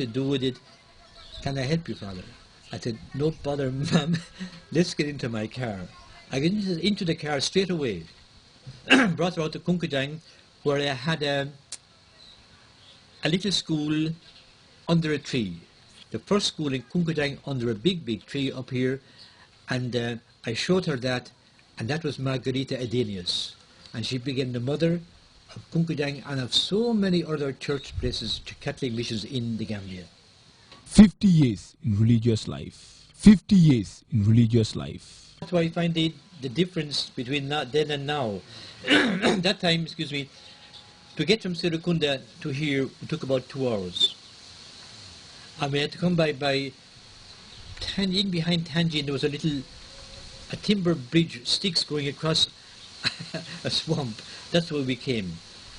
to do with it. Can I help you, Father? I said, no bother, ma'am. Let's get into my car. I get into the car straight away. Brought her out to Kunkajang, where I had a little school under a tree. The first school in Kunkajang under a big, big tree up here. And I showed her that, and that was Margarita Edenius. And she became the mother of Kunkajang and of so many other church places, Catholic missions in the Gambia. 50 years in religious life. 50 years in religious life. That's why I find the difference between then and now. That time, excuse me, to get from Sirikunda to here, it took about 2 hours. I mean, I had to come by in behind Tangier, there was a timber bridge, sticks going across a swamp. That's where we came.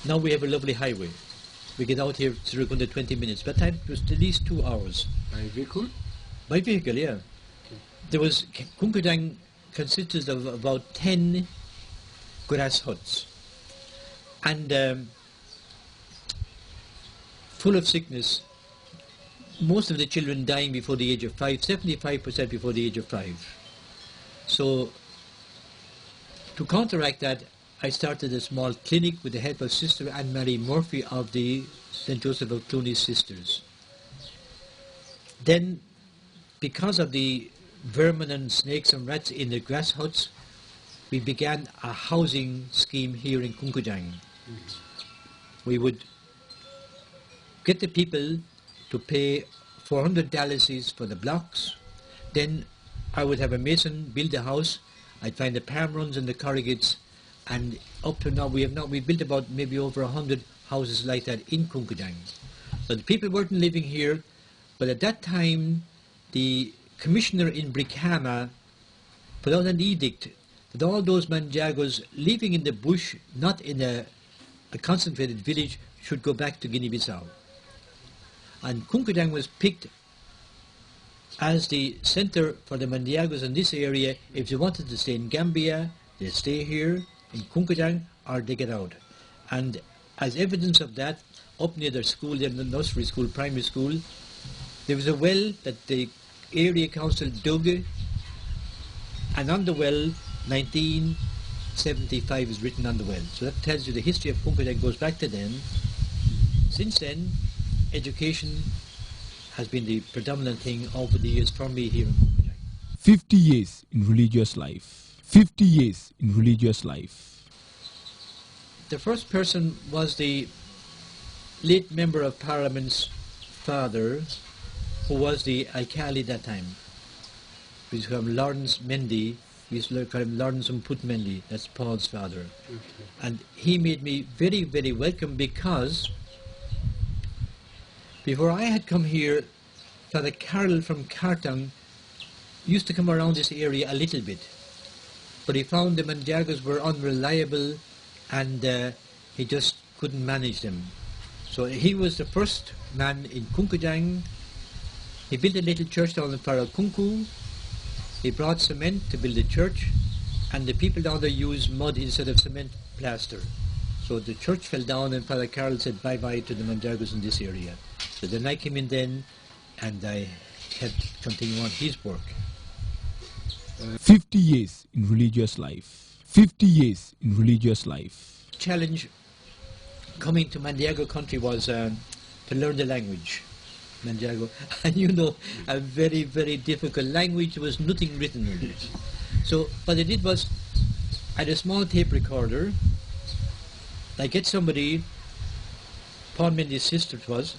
Now we have a lovely highway. We get out here to Sirikunda 20 minutes. But that time it was at least 2 hours. By vehicle? By vehicle, yeah. Okay. There was, Kunkajang consisted of about 10 grass huts. And full of sickness. Most of the children dying before the age of 5, 75% before the age of 5. So, to counteract that, I started a small clinic with the help of Sister Anne-Marie Murphy of the St. Joseph of Cluny Sisters. Then, because of the vermin and snakes and rats in the grass huts, we began a housing scheme here in Kunkajang. We would get the people to pay $400 for the blocks. Then I would have a mason build the house. I'd find the palm runs and the corrugates, and up to now we built about maybe over 100 houses like that in Kunkajang. So the people weren't living here, but at that time the commissioner in Brikama put out an edict that all those Manjagos living in the bush, not in a concentrated village, should go back to Guinea-Bissau. And Kunkajang was picked as the center for the Mandiagos in this area. If they wanted to stay in Gambia, they stay here in Kunkajang or they get out. And as evidence of that, up near their school, their nursery school, primary school, there was a well that the area council dug, and on the well, 1975 is written on the well. So that tells you the history of Kunkajang goes back to then. Since then, education has been the predominant thing over the years for me here in Kunkajang. 50 years in religious life. 50 years in religious life. The first person was the late Member of Parliament's father, who was the alcalde that time. We used to call him Lawrence Mendy. We used to call him Lawrence Mput Mendy. That's Paul's father. Okay. And he made me very, very welcome, because before I had come here, Father Carroll from Kartang used to come around this area a little bit. But he found the Manjagos were unreliable, and he just couldn't manage them. So he was the first man in Kunkajang. He built a little church down in Parakunku. He brought cement to build a church, and the people down there used mud instead of cement plaster. So the church fell down, and Father Carroll said bye-bye to the Manjagos in this area. So then I came in then, and I helped continue on his work. 50 years in religious life. 50 years in religious life. Challenge coming to Mandiago country was to learn the language, Mandiago. And you know, a very, very difficult language. There was nothing written in it. So what I did was, I had a small tape recorder. I get somebody, Paul Mendy's sister it was,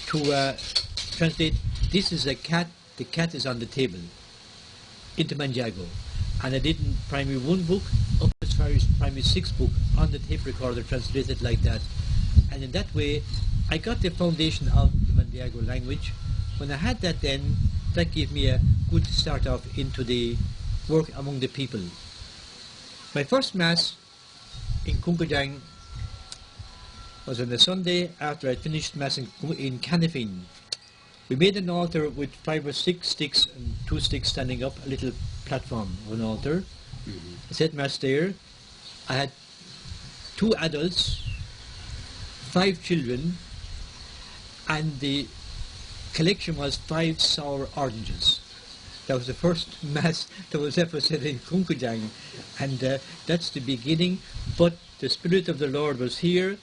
to translate, this is a cat, the cat is on the table, into Mandiago. And I did in primary 1 book, up as far as primary 6 book, on the tape recorder, translated like that. And in that way, I got the foundation of the Mandiago language. When I had that then, that gave me a good start off into the work among the people. My first Mass in Kunkajang was on a Sunday after I finished Mass in Canifin. We made an altar with 5 or 6 sticks and 2 sticks standing up, a little platform of an altar. I said Mass there. I had 2 adults, 5 children, and the collection was 5 sour oranges. That was the first mass that was ever said in Kunkujang, and that's the beginning. But the Spirit of the Lord was here,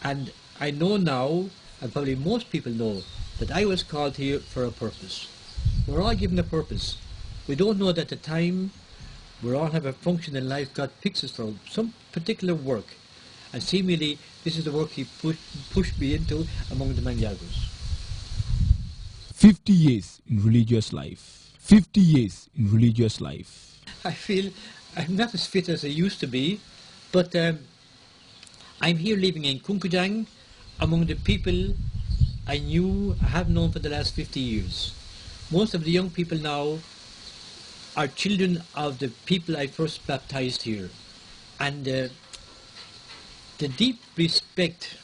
and I know now, and probably most people know, that I was called here for a purpose. We're all given a purpose. We don't know that at the time. We all have a function in life. God picks us for some particular work, and seemingly this is the work He pushed me into among the Mangyagos. 50 years in religious life. 50 years in religious life. I feel I'm not as fit as I used to be, but I'm here living in Kunkujang among the people I have known for the last 50 years. Most of the young people now are children of the people I first baptized here. And the deep respect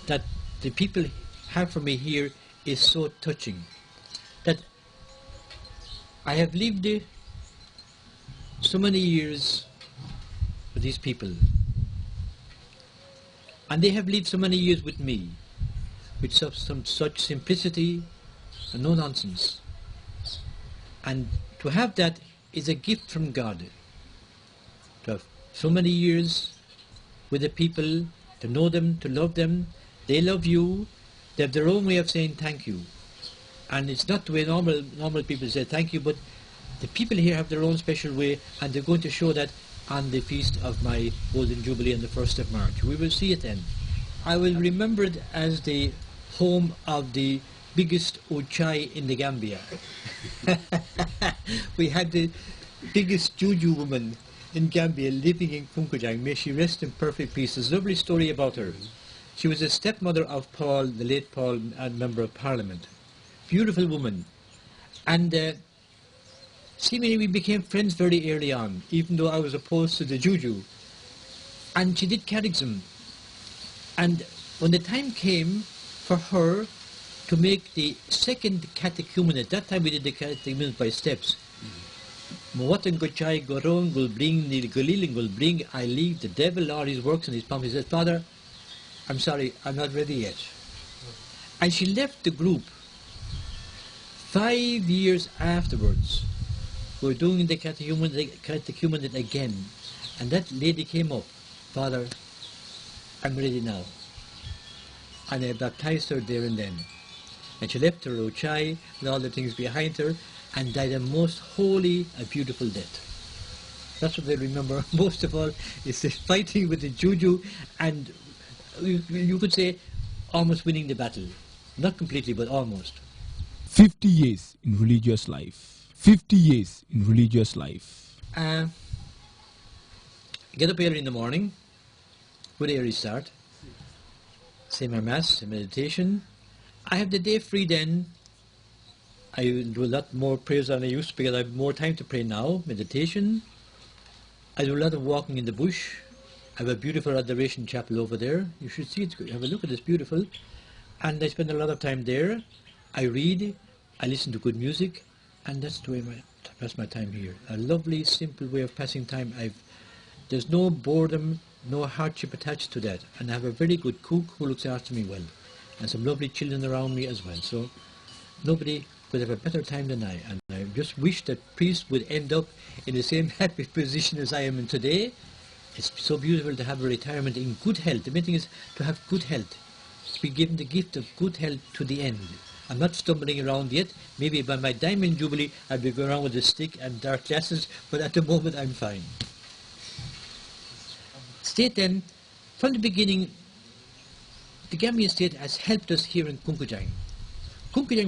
that the people have for me here is so touching, that I have lived so many years with these people, and they have lived so many years with me, with some such simplicity and no nonsense. And to have that is a gift from God. To have so many years with the people, to know them, to love them. They love you. They have their own way of saying thank you. And it's not the way normal people say thank you, but the people here have their own special way, and they're going to show that on the feast of my Golden Jubilee on the 1st of March. We will see it then. I will remember it as the home of the biggest Ochai in the Gambia. We had the biggest Juju woman in Gambia living in Kunkujang. May she rest in perfect peace. There's a lovely story about her. She was a stepmother of Paul, the late Paul, Member of Parliament. Beautiful woman. And seemingly we became friends very early on, even though I was opposed to the Juju. And she did catechism. And when the time came for her to make the second catechumen, at that time we did the catechumen by steps. Mawatan Gochai Gorong will bring the Galiling will bring I leave the devil all his works and his promises. He said, Father, I'm sorry, I'm not ready yet. And she left the group. 5 years afterwards, we were doing the catechumen again, and that lady came up, Father, I'm ready now. And I baptized her there and then. And she left her Ochai and all the things behind her and died a most holy and beautiful death. That's what they remember most of all, is the fighting with the Juju, and you could say almost winning the battle. Not completely, but almost. 50 years in religious life. 50 years in religious life. Get up early in the morning, good early start, say my mass, meditation. I have the day free then. I do a lot more prayers than I used to because I have more time to pray now, meditation. I do a lot of walking in the bush. I have a beautiful adoration chapel over there. You should see it. Have a look at it. It's beautiful. And I spend a lot of time there. I read, I listen to good music, and that's the way I pass my time here. A lovely, simple way of passing time. There's no boredom, no hardship attached to that. And I have a very good cook who looks after me well. And some lovely children around me as well. So nobody could have a better time than I. And I just wish that priests would end up in the same happy position as I am in today. It's so beautiful to have a retirement in good health. The main thing is to have good health. To be given the gift of good health to the end. I'm not stumbling around yet. Maybe by my Diamond Jubilee I'll be going around with a stick and dark glasses, but at the moment I'm fine. State then, from the beginning, the Gambian state has helped us here in Kunkujang. Kunkujang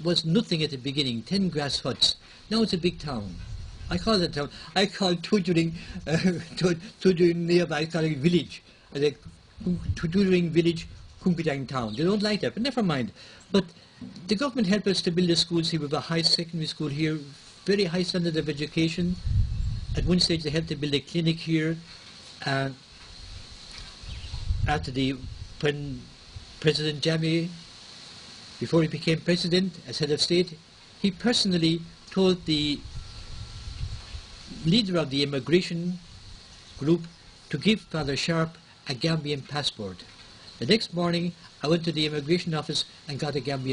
was nothing at the beginning, 10 grass huts. Now it's a big town. I call it a town. I call Tujuring nearby, I call it village. Tujuring village, Kunkujang town. They don't like that, but never mind. But the government helped us to build a school here. We have a high secondary school here, very high standard of education. At one stage they helped to build a clinic here. After when President Jammeh, before he became president as head of state, he personally told the leader of the immigration group to give Father Sharp a Gambian passport. The next morning I went to the immigration office and got a Gambian